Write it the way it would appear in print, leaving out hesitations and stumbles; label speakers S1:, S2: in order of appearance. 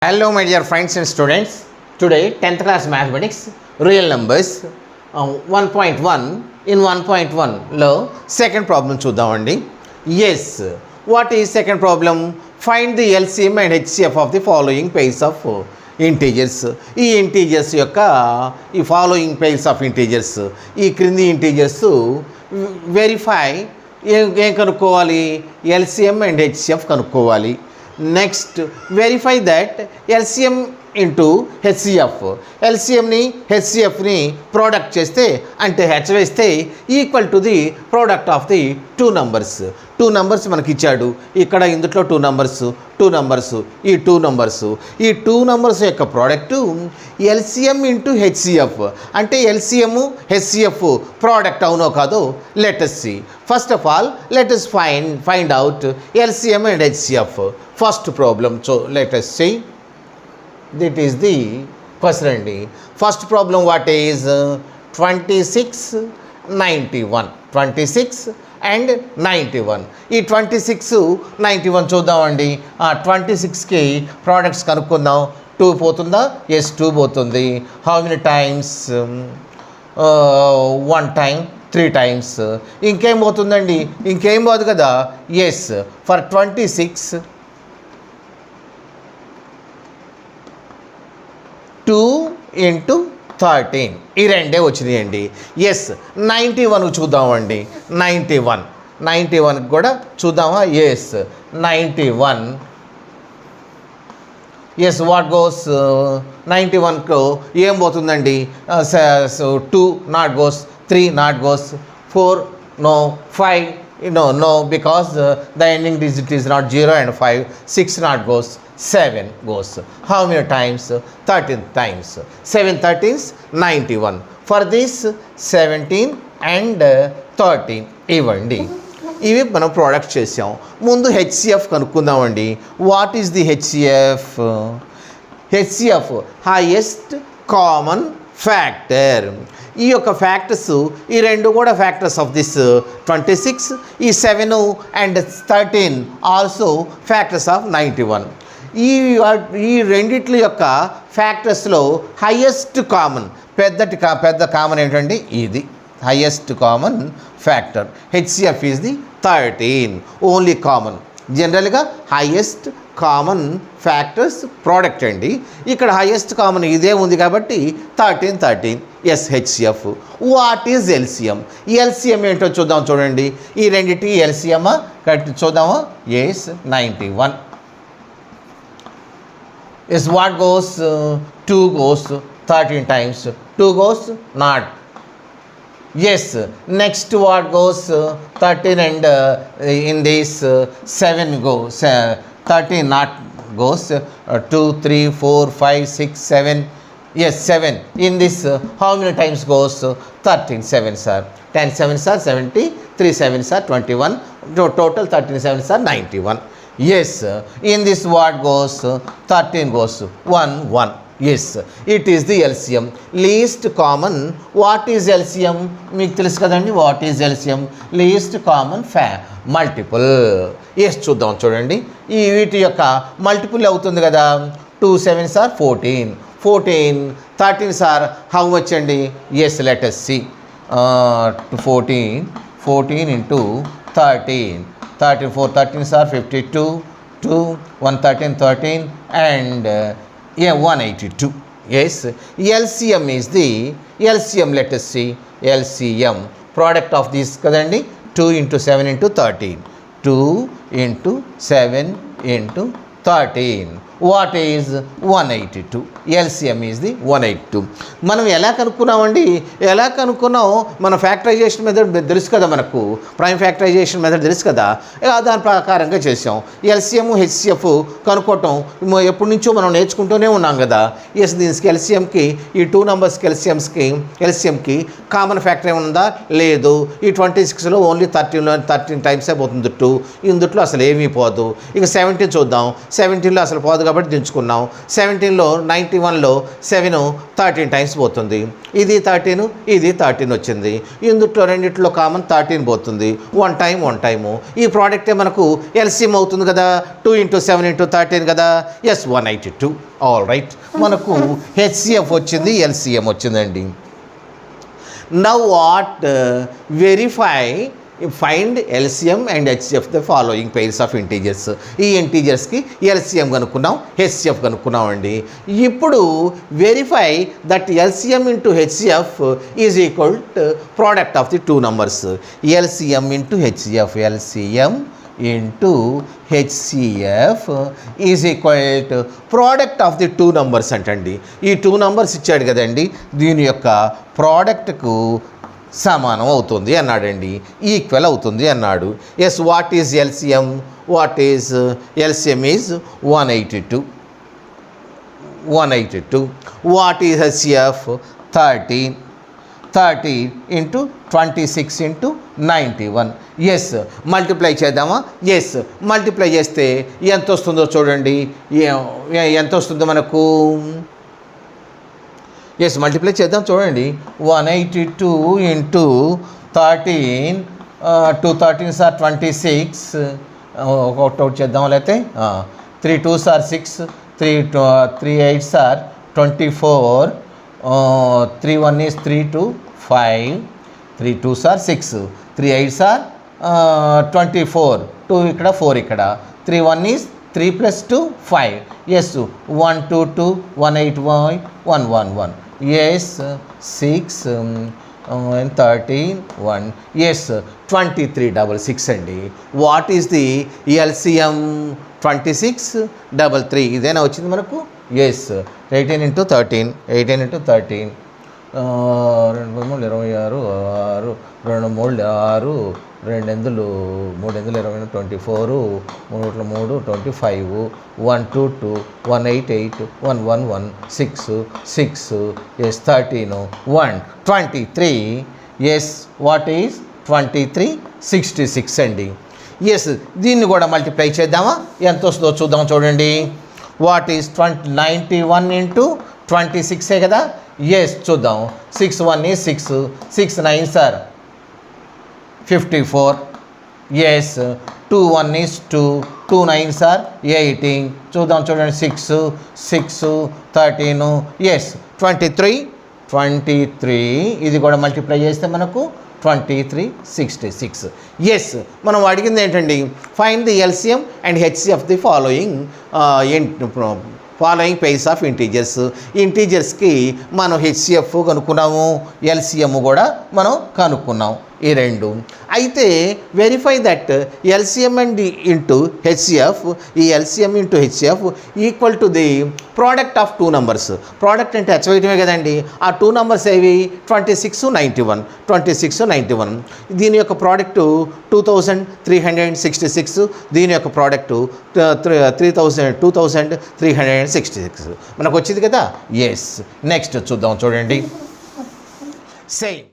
S1: Hello my dear friends and students. Today 10th class mathematics real numbers 1.1 in 1.1 లో second problem చూద్దామండి. Yes, what is second problem? Find the LCM and HCF of the following pairs of integers. ఈ integers యొక్క ఈ following pairs of integers ఈ క్రింది integers verify ఏం కనుక్కోవాలి? LCM and HCF కనుక్కోవాలి. Next verify that LCM into HCF, ఎల్సిఎంని హెచ్సిఎఫ్ని ప్రోడక్ట్ చేస్తే అంటే హెచ్ వేస్తే equal to the product of the two numbers మనకి ఇచ్చాడు. ఇక్కడ ఇందులో టూ నంబర్స్ ఈ టూ నంబర్స్ యొక్క ప్రోడక్టు ఎల్సిఎం ఇంటూ హెచ్సిఎఫ్ అంటే ఎల్సిఎం హెచ్సిఎఫ్ ప్రోడక్ట్ అవునో కాదో let us see. First of all, let us find out LCM and HCF. First problem, so let us see. That is the question అండి. First problem what is 26, 91. 26 and 91. ఈ 26, 91 చూద్దామండి. 26కి products కనుక్కుందాం. 2 పోతుందా? Yes 2 పోతుంది. How many times? 1 time, 3 times. ఇంకేం పోతుందండి? ఇంకేం పోదు కదా. ఎస్ ఫర్ 26 2 into 13 ఈ రెండే వచ్చినాయండి. ఎస్ 91 చూద్దామండి. 91 కూడా చూద్దామా? ఎస్ 91. ఎస్ వాట్ గోస్ 91కు ఏం పోతుందండి? 2 not goes, 3 not goes, 4 no, 5 no because the ending digit is not 0 and 5. 6 not goes, 7 goes. How many times? 13 times. 7 13s 91. For this 17 and 13 ఇవ్వండి. ఇవి మనం ప్రోడక్ట్ చేసాం. ముందు హెచ్సిఎఫ్ కనుక్కుందామండి. What is the HCF? HCF highest common factor. ఈ యొక్క factors ఈ రెండు కూడా ఫ్యాక్టర్స్ ఆఫ్ దిస్ 26, ఈ 7 అండ్ 13 ఆల్సో ఫ్యాక్టర్స్ ఆఫ్ 91. ఈ రెండిట్ల యొక్క ఫ్యాక్టర్స్లో హైయెస్ట్ కామన్ పెద్ద కామన్ ఏంటండి? ఇది highest common factor. HCF is the 13 only common. జనరల్గా హైయెస్ట్ కామన్ ఫ్యాక్టర్స్ ప్రోడక్ట్ అండి. ఇక్కడ హైయెస్ట్ కామన్ ఇదే ఉంది కాబట్టి 13. Yes HCF. What is LCM? LCM ఏంటో చూద్దాం. చూడండి ఈ రెండింటి ఎల్సిఎం చూద్దామా? Yes 91. Yes what goes 2 goes 13 times. 2 goes not. Yes, next what goes 13 and in this 7 goes. 13 not goes. 2, 3, 4, 5, 6, 7. Yes, 7. In this how many times goes? 13. 7s are 10 7s are 70. 3 7s are 21. Total 13 7s are 91. Yes, in this what goes? 13 goes 1. Yes, it is the LCM. Least common. What is LCM? మీకు తెలుసు కదండి. What is LCM? Least common multiple. Yes చూద్దాం. చూడండి ఈ వీటి యొక్క multiple అవుతుంది కదా. 2 7s are 14. 13 are how much అండి? Yes let us see. 14 into 13. 4 13s are 52. 2 1 13 and 182. Yes, LCM is the LCM. Let us see. LCM product of this kadandi 2 into 7 into 13. 2 into 7 into 13. What is 182? LCM is the 182. మనం ఎలా కనుక్కున్నామండి? ఎలా కనుక్కున్నాం? మన factorization method తెలుసు కదా, మనకు prime factorization method తెలుసు కదా. దాని ప్రకారంగా చేసాం. ఎల్సిఎం హెచ్సిఎఫ్ కనుక్కోవటం ఎప్పటి నుంచో మనం నేర్చుకుంటూనే ఉన్నాం కదా. ఎస్ దీనికి ఎల్సిఎంకి ఈ 2 నంబర్స్కి ఎల్సిఎంకి కామన్ ఫ్యాక్టర్ ఏముందా? లేదు. ఈ 26లో ఓన్లీ 13 టైమ్సే పోతుంది 2. ఇందుట్లో అసలు ఏమీ పోదు. ఇక 17 చూద్దాం. 17లో అసలు పోదు కాబట్టి దించుకున్నాం. 17లో 91లో 7 13 టైమ్స్ పోతుంది. ఇది 13 ఇది 13 వచ్చింది. ఇందుట్లో రెండిట్లో కామన్ 13 పోతుంది. 1 టైము. ఈ ప్రోడక్టే మనకు ఎల్సిఎం అవుతుంది కదా, 2 × 7 × 13 కదా. ఎస్ 182. ఆల్ రైట్, మనకు హెచ్సిఎఫ్ వచ్చింది, ఎల్సిఎం వచ్చిందండి. Now what find LCM and HCF the following pairs of integers. ఈ ఇంటీజర్స్కి ఎల్సిఎం కనుక్కున్నాం, హెచ్సిఎఫ్ కనుక్కున్నాం అండి. ఇప్పుడు verify that LCM into HCF is equal to product of the two numbers. LCM into HCF, LCM into HCF is equal to product of the two numbers అంటండి. ఈ two numbers ఇచ్చాడు కదండి, దీని యొక్క ప్రోడక్ట్కు సమానం అవుతుంది అన్నాడండి, ఈక్వల్ అవుతుంది అన్నాడు. Yes, what is LCM? LCM is 182. What is HCF? 30 into 26 into 91. Yes, multiply చేద్దామా? ఎస్, మల్టిప్లై చేస్తే ఎంత వస్తుందో చూడండి. ఎంత వస్తుందో మనకు? ఎస్, మల్టిప్లై చేద్దాం చూడండి. 182 ఇంటూ 13, 2 13s are 26. ఒకటి చేద్దాం, లేకపోతే 3 2s are 6, 3 8s are 24, 3 1 is 3 2 5, 3 2s are 6, 3 8s are 24, 2 ఇక్కడ 4 ఇక్కడ, 3 1 is 3 + 2 5. Yes, 1 2 2 1 8 1 1 1. Yes, 6 and 13 1. Yes, 2366 అండి. What is the LCM? 2633. ఇదేనా వచ్చింది మనకు? Yes, 18 × 13, 18 × 13, 2 3 26, 6 2 3 6, 2 8 3 8 20, 24, 3 3 25, 1 2 2 1 8 8 1 1 1 6 6. Yes, 13 1 23. Yes, what is 2366 అండి. ఎస్, దీన్ని కూడా మల్టిప్లై చేద్దామా? ఎంత వస్తుందో చూద్దాం చూడండి. వాట్ ఈజ్ 91 ఇంటూ 26 కదా. ఎస్, చూద్దాం. 6 1 is 6, 6 9s are 54. Yes, 2 1 is 2, 2 9s are 18. చూద్దాం చూడండి. 6 6 13. ఎస్, 23. ఇది కూడా మల్టిప్లై చేస్తే మనకు 2366. ఎస్, మనం అడిగింది ఏంటండి? Find the LCM and HCF the following pairs of integers. ఇంటీజర్స్కి మనం హెచ్సిఎఫ్ కనుక్కున్నాము, ఎల్సిఎం కూడా మనం కనుక్కున్నాం, ఈ రెండు. అయితే verify that LCM and into HCF, ఈ LCM into HCF equal to the product of two numbers. Product అంటే హెచ్చవేయటమే కదండి. ఆ టూ నంబర్స్ ఏవి? 26 91. దీని యొక్క ప్రోడక్టు 2366, దీని యొక్క ప్రోడక్టు 2366 మనకు వచ్చింది కదా. ఎస్, నెక్స్ట్ చూద్దాం చూడండి. సేమ్